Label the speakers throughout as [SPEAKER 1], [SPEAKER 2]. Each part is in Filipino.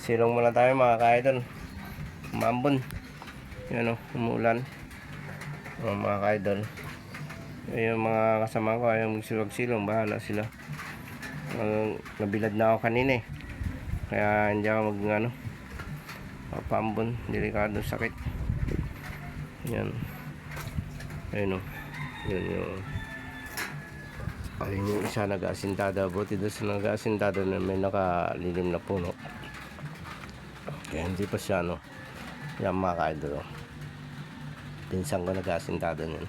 [SPEAKER 1] Silong muna tayo mga ka-idol. Umambon. Yan o, umuulan. Mga ka-idol. Yung mga kasama ko ayaw magsilong. Bahala sila. Nabilad na ako kanina eh. Kaya hindi ako papambon. Delikado, sakit. Yan. Ayun o. Yun yung. Ayun yung isa nag-asintada. Buti doon sa nag-asintada na may nakalilim na puno. Kaya hindi pa siya yan mga ka-idol. Pinsang ko nag-asintada nun.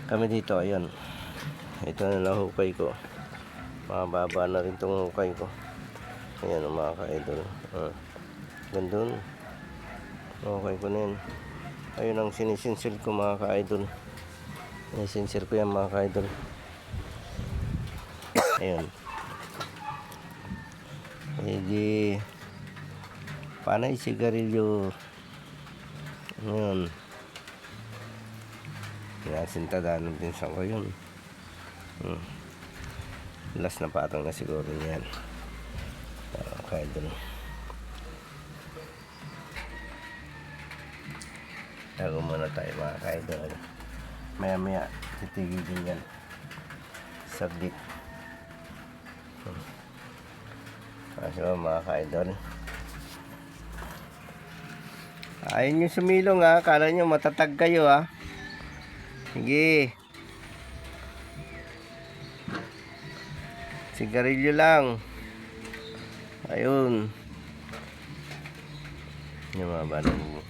[SPEAKER 1] Kami dito, ayun. Ito na nahukay ko. Mababa na rin itong hukay ko. Ayan mga ka-idol. Gandun. Hukay ko na yun. Ayun ang sinisinsil ko mga ka-idol. Sinisinsil ko yan mga ka-idol. Ayun. Hindi panay sigarilyo. Ayun. Sintada ng pinsang ko yun. Last na patong na siguro yan. Ka-idol. Tago muna tayo mga ka-idol. Maya titigilin yan. Saglit. So mga ka-idol, ayun nyo sumilong ha. Kala nyo matatag kayo ha. Sige. Sigarilyo lang. Ayun. Yung mga banang.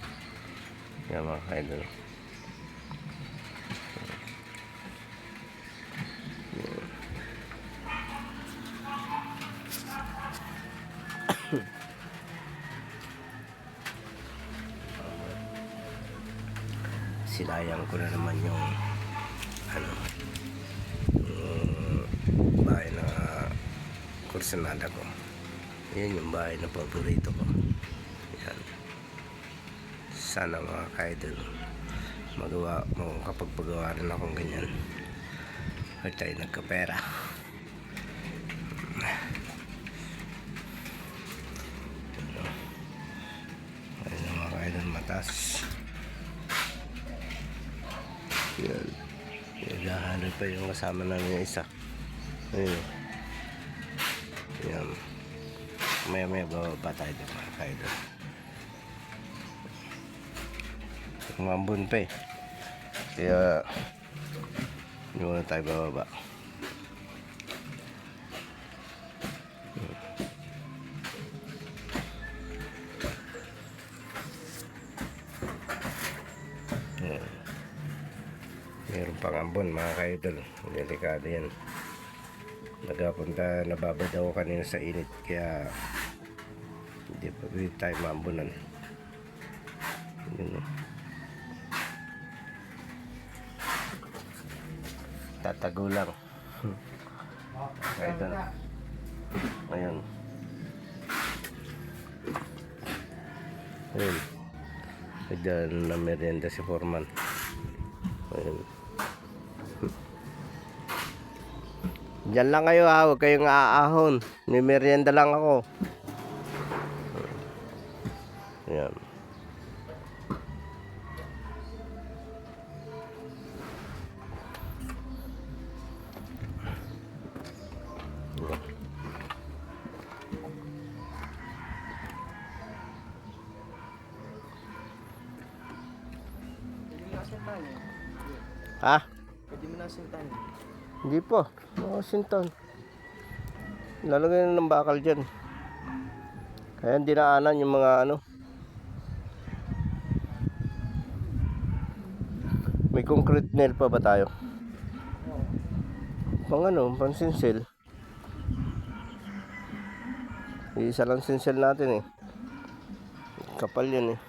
[SPEAKER 1] Yung mga ka-idol. Silayang ko na naman yung bahay na kursunada ko. Yan yung bahay na paborito ko. Yan. Sana mga ka-idol makapagpagawa rin akong ganyan. At tayo nagkapera. Ayun mga ka-idol, matas. Yan. Naghahanap pa yung kasama namin yung isa. Ayun. Yan. Maya bababa tayo dito mga ka-idol. Umambon pa eh. Kaya hindi muna tayo bababa. Meron pang ambon mga ka-idol. Delikado yan. Nagapunta, nababad ako kanina sa init. Kaya hindi pa pwede tayo maambunan. Yun o. Tatago lang. Ka-idol. Ayun. Ayun. Diyan na merienda si Foreman. Ayun. Diyan lang kayo ha, huwag kayong aahon. May merienda lang ako. Ayan. Ha?
[SPEAKER 2] Pwede mo nasintan.
[SPEAKER 1] Hindi po. Sinton. Lalagay na ng bakal dyan. Kaya dinaanan yung mga May concrete nail pa ba tayo? Pang sinsil. Isa lang sinsil natin eh. Kapal yan eh.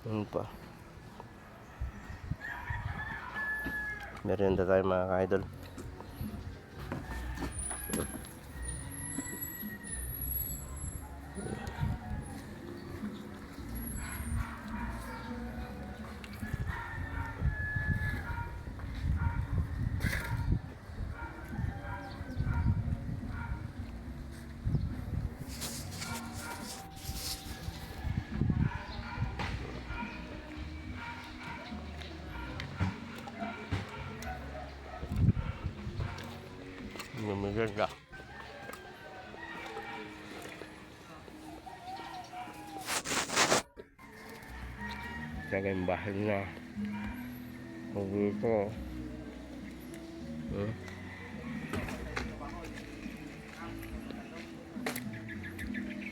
[SPEAKER 1] Ano pa? Merienda tayo mga ka-idol. Mamigyan ka. Lagay yung bahay na. Huwag ito.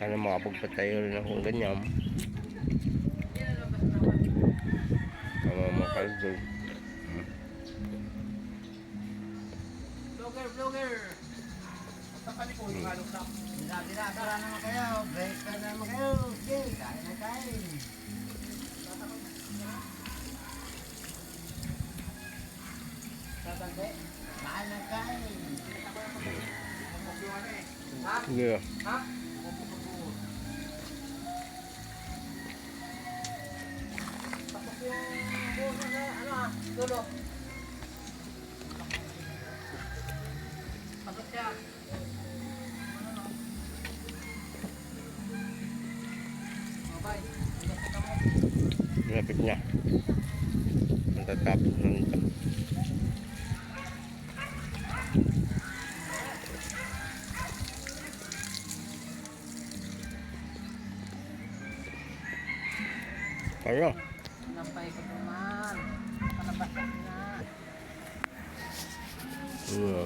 [SPEAKER 1] Sana makapagpatayo rin akong ganyan. Mga kaldo.
[SPEAKER 2] Vlogger! Takali po yung halong lang. Tara naman kayo. Break ka naman kayo. Okay, kain na kain. Tatante, kain na kain. Ha?
[SPEAKER 1] Sige.
[SPEAKER 2] Ha? Tapos yung buo na ano ah, dulo. Tapos siya. Okay.
[SPEAKER 1] Lapit niya. Matatapos na nito. Ano?
[SPEAKER 2] Nampay ko naman. Palabas na.
[SPEAKER 1] Ano?